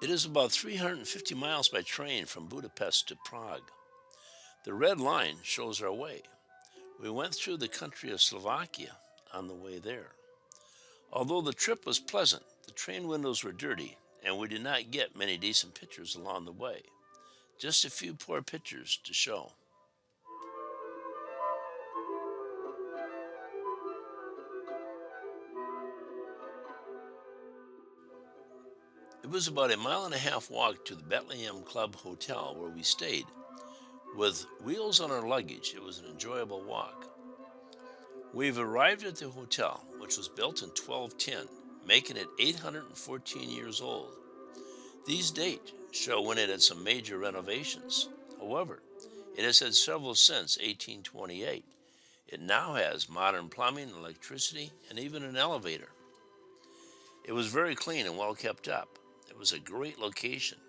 It is about 350 miles by train from Budapest to Prague. The red line shows our way. We went through the country of Slovakia on the way there. Although the trip was pleasant, the train windows were dirty, and we did not get many decent pictures along the way. Just a few poor pictures to show. It was about a mile and a half walk to the Bethlehem Club Hotel where we stayed. With wheels on our luggage, it was an enjoyable walk. We've arrived at the hotel, which was built in 1210, making it 814 years old. These dates show when it had some major renovations. However, it has had several since 1828. It now has modern plumbing, electricity, and even an elevator. It was very clean and well kept up. It was a great location,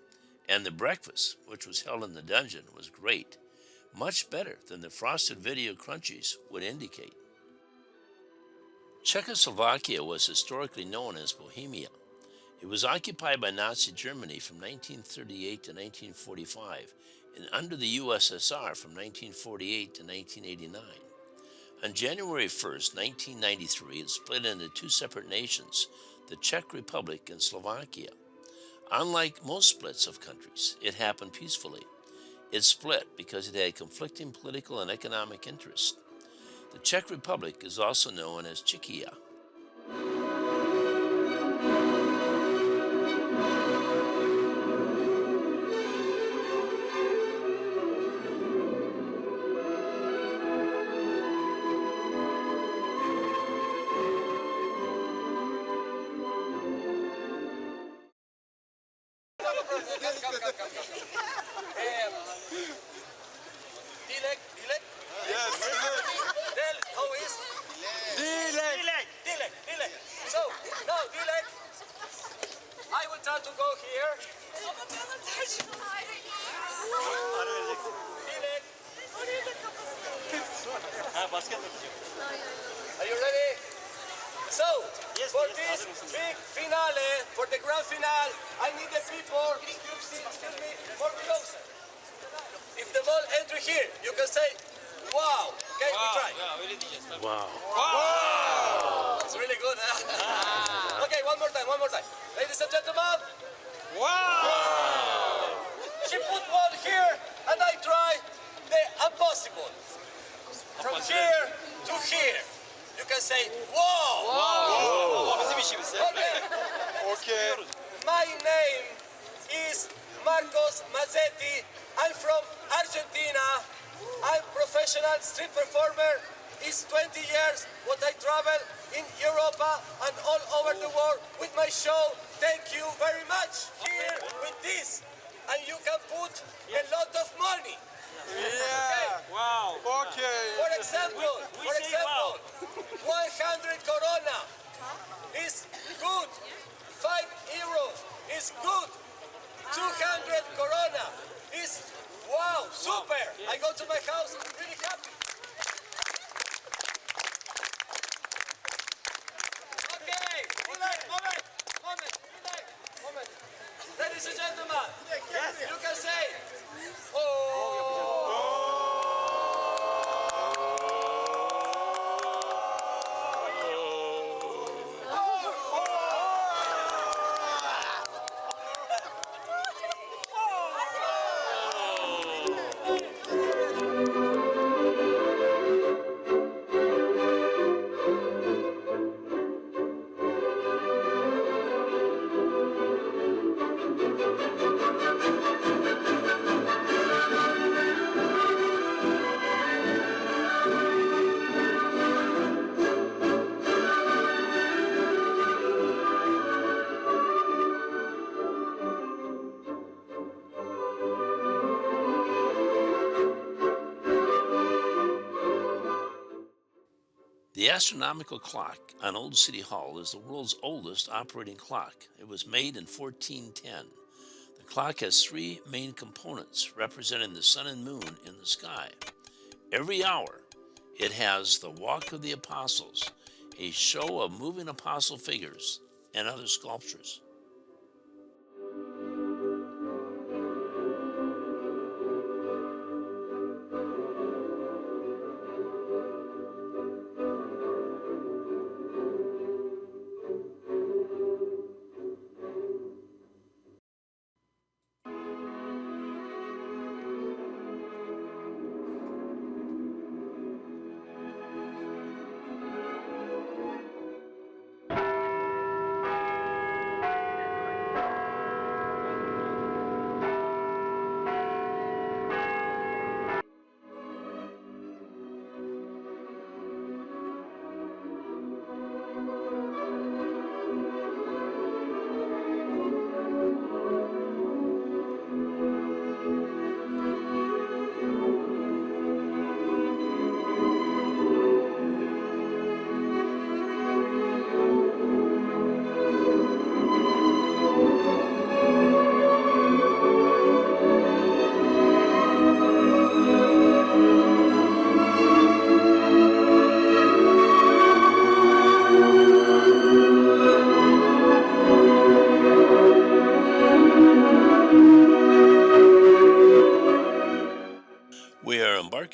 and the breakfast, which was held in the dungeon, was great, much better than the frosted video crunchies would indicate. Czechoslovakia was historically known as Bohemia. It was occupied by Nazi Germany from 1938 to 1945 and under the USSR from 1948 to 1989. On January 1st, 1993, it split into two separate nations, the Czech Republic and Slovakia. Unlike most splits of countries, it happened peacefully. It split because it had conflicting political and economic interests. The Czech Republic is also known as Czechia. Are you ready? So, for this big finale, for the grand finale, I need the people, excuse me, more closer. If the ball enter here, you can say, wow. Okay, we try. Wow. Wow! It's really good, huh? Okay, one more time. Ladies and gentlemen. Wow! She put one here, and I try the impossible. From here to here. You can say, whoa! Wow! Okay. My name is Marcos Mazzetti. I'm from Argentina. I'm professional street performer. It's 20 years what I travel in Europe and all over the world with my show. Thank you very much. Here with this. And you can put a lot of money. Yeah. Okay. Wow. Okay. For example, 100 corona is good. 5 euros is good. 200 corona is wow, super. I go to my house really happy. Okay, moment. Ladies and gentlemen, you can say, oh. The astronomical clock on Old City Hall is the world's oldest operating clock. It was made in 1410. The clock has three main components representing the sun and moon in the sky. Every hour, it has the Walk of the Apostles, a show of moving apostle figures and other sculptures.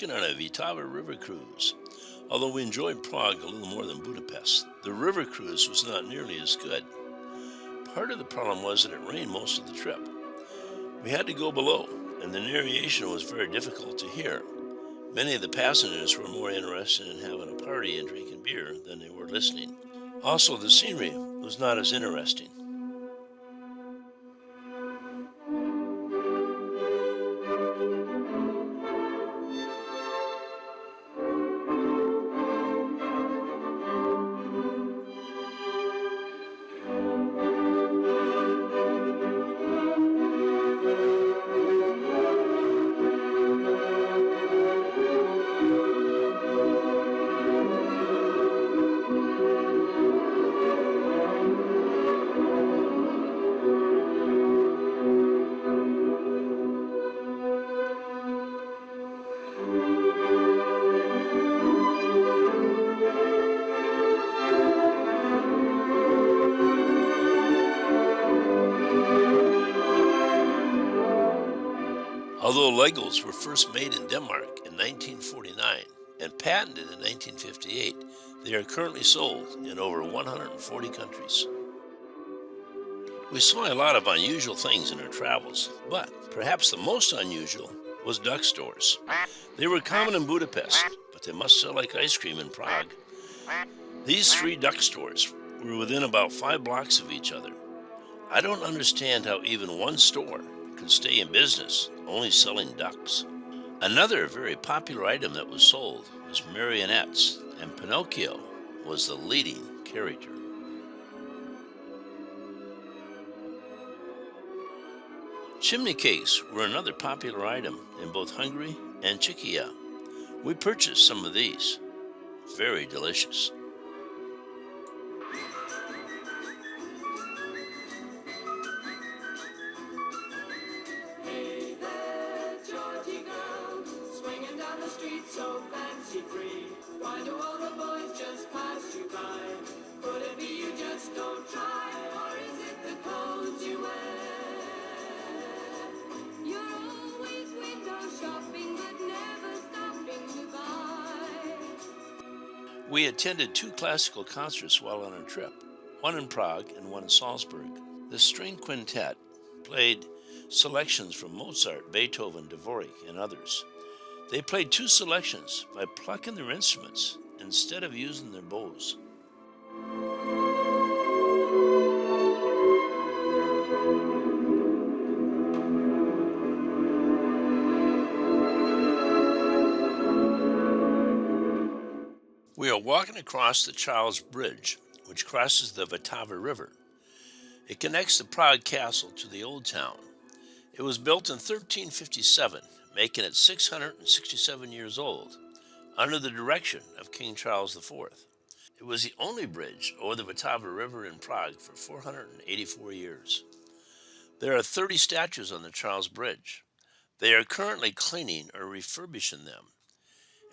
embarking on a Vltava river cruise. Although we enjoyed Prague a little more than Budapest, the river cruise was not nearly as good. Part of the problem was that it rained most of the trip. We had to go below, and the narration was very difficult to hear. Many of the passengers were more interested in having a party and drinking beer than they were listening. Also, the scenery was not as interesting. Although Legos were first made in Denmark in 1949 and patented in 1958, they are currently sold in over 140 countries. We saw a lot of unusual things in our travels, but perhaps the most unusual was duck stores. They were common in Budapest, but they must sell like ice cream in Prague. These 3 duck stores were within about 5 blocks of each other. I don't understand how even one store could stay in business only selling ducks. Another very popular item that was sold was marionettes, and Pinocchio was the leading character. Chimney cakes were another popular item in both Hungary and Czechia. We purchased some of these. Very delicious. We attended 2 classical concerts while on our trip, one in Prague and one in Salzburg. The string quintet played selections from Mozart, Beethoven, Dvorak, and others. They played 2 selections by plucking their instruments instead of using their bows. We are walking across the Charles Bridge, which crosses the Vltava River. It connects the Prague Castle to the Old Town. It was built in 1357, making it 667 years old, under the direction of King Charles IV. It was the only bridge over the Vltava River in Prague for 484 years. There are 30 statues on the Charles Bridge. They are currently cleaning or refurbishing them,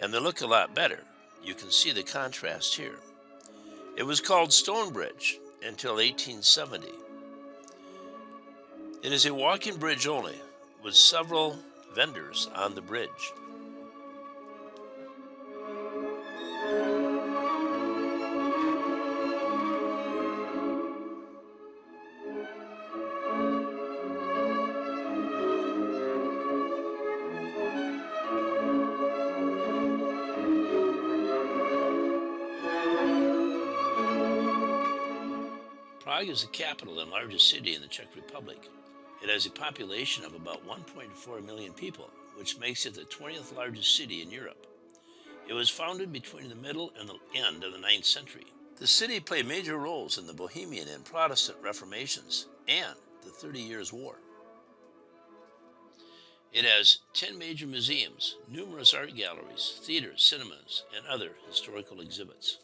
and they look a lot better. You can see the contrast here. It was called Stonebridge until 1870. It is a walking bridge only, with several vendors on the bridge. Prague is the capital and largest city in the Czech Republic. It has a population of about 1.4 million people, which makes it the 20th largest city in Europe. It was founded between the middle and the end of the 9th century. The city played major roles in the Bohemian and Protestant Reformations and the 30 Years' War. It has 10 major museums, numerous art galleries, theaters, cinemas, and other historical exhibits.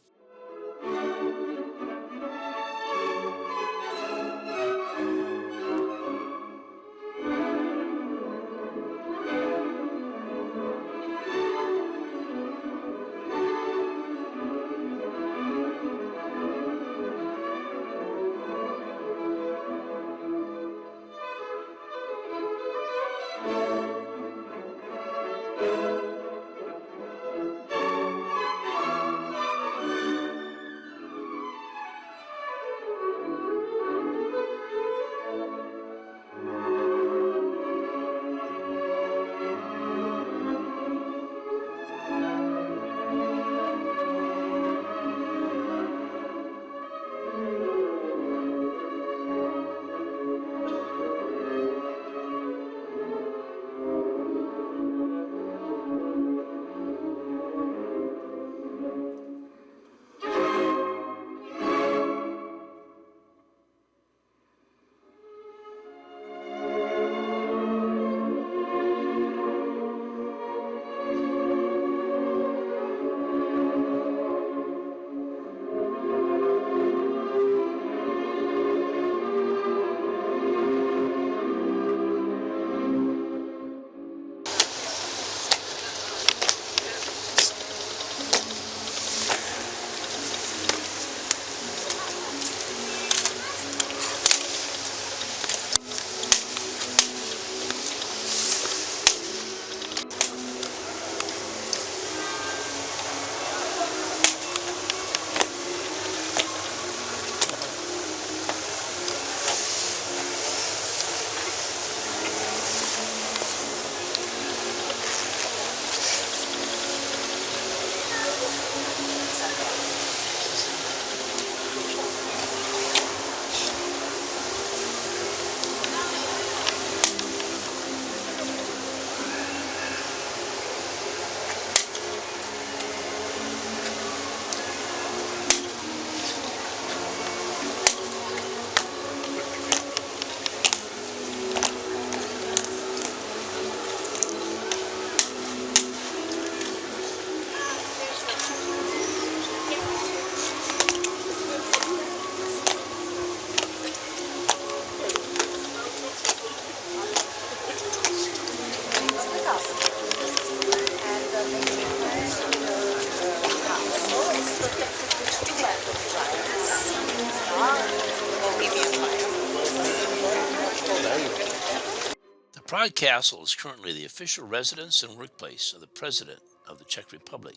Prague Castle is currently the official residence and workplace of the President of the Czech Republic.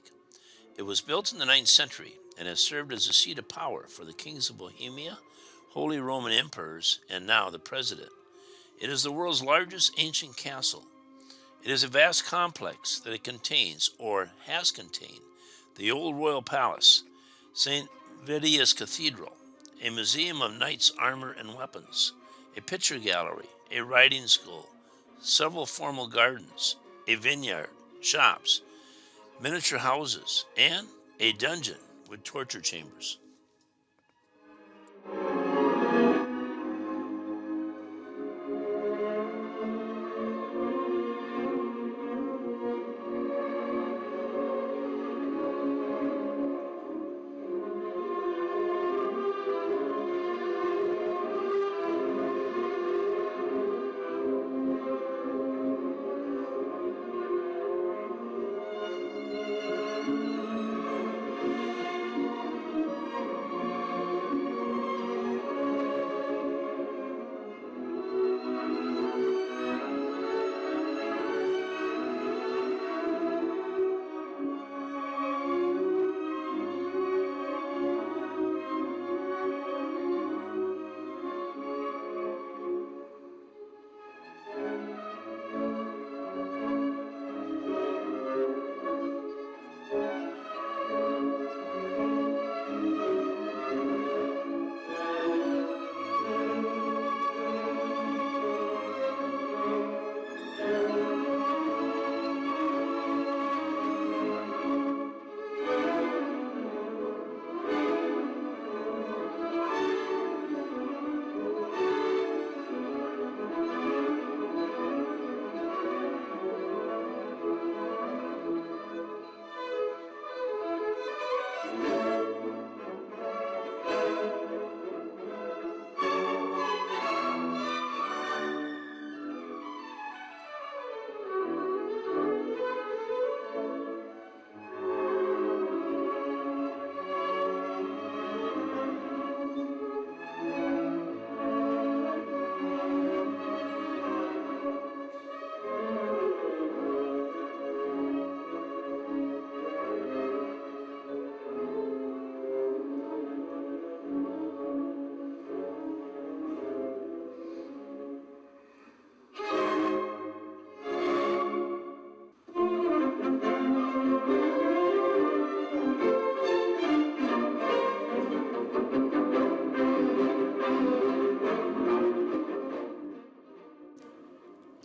It was built in the 9th century and has served as a seat of power for the kings of Bohemia, Holy Roman emperors, and now the President. It is the world's largest ancient castle. It is a vast complex that it contains, or has contained, the old royal palace, St. Vidius Cathedral, a museum of knights' armor and weapons, a picture gallery, a riding school, several formal gardens, a vineyard, shops, miniature houses, and a dungeon with torture chambers.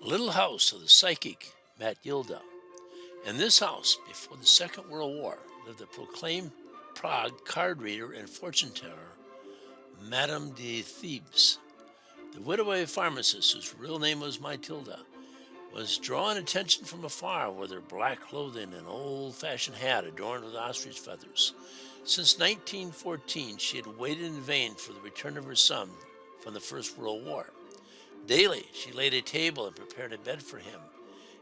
Little house of the psychic Matilda. In this house, before the Second World War, lived the proclaimed Prague card reader and fortune teller, Madame de Thebes. The widow of a pharmacist, whose real name was Matilda, was drawing attention from afar with her black clothing and old-fashioned hat adorned with ostrich feathers. Since 1914, she had waited in vain for the return of her son from the First World War. Daily, she laid a table and prepared a bed for him.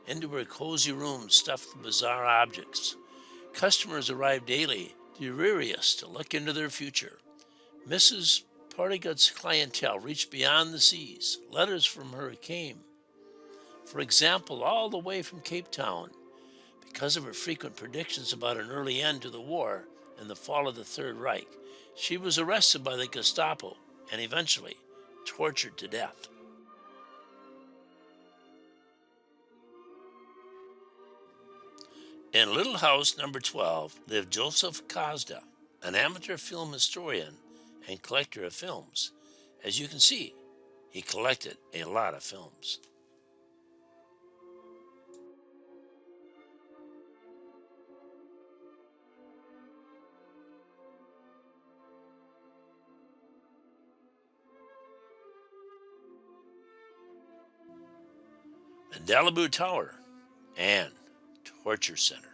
Into her cozy room stuffed with bizarre objects. Customers arrived daily, delirious to look into their future. Mrs. Partigut's clientele reached beyond the seas. Letters from her came, for example, all the way from Cape Town. Because of her frequent predictions about an early end to the war and the fall of the Third Reich, she was arrested by the Gestapo and eventually tortured to death. In Little House number 12 lived Joseph Kazda, an amateur film historian and collector of films. As you can see, he collected a lot of films. The Dalaboo Tower and Torture Center.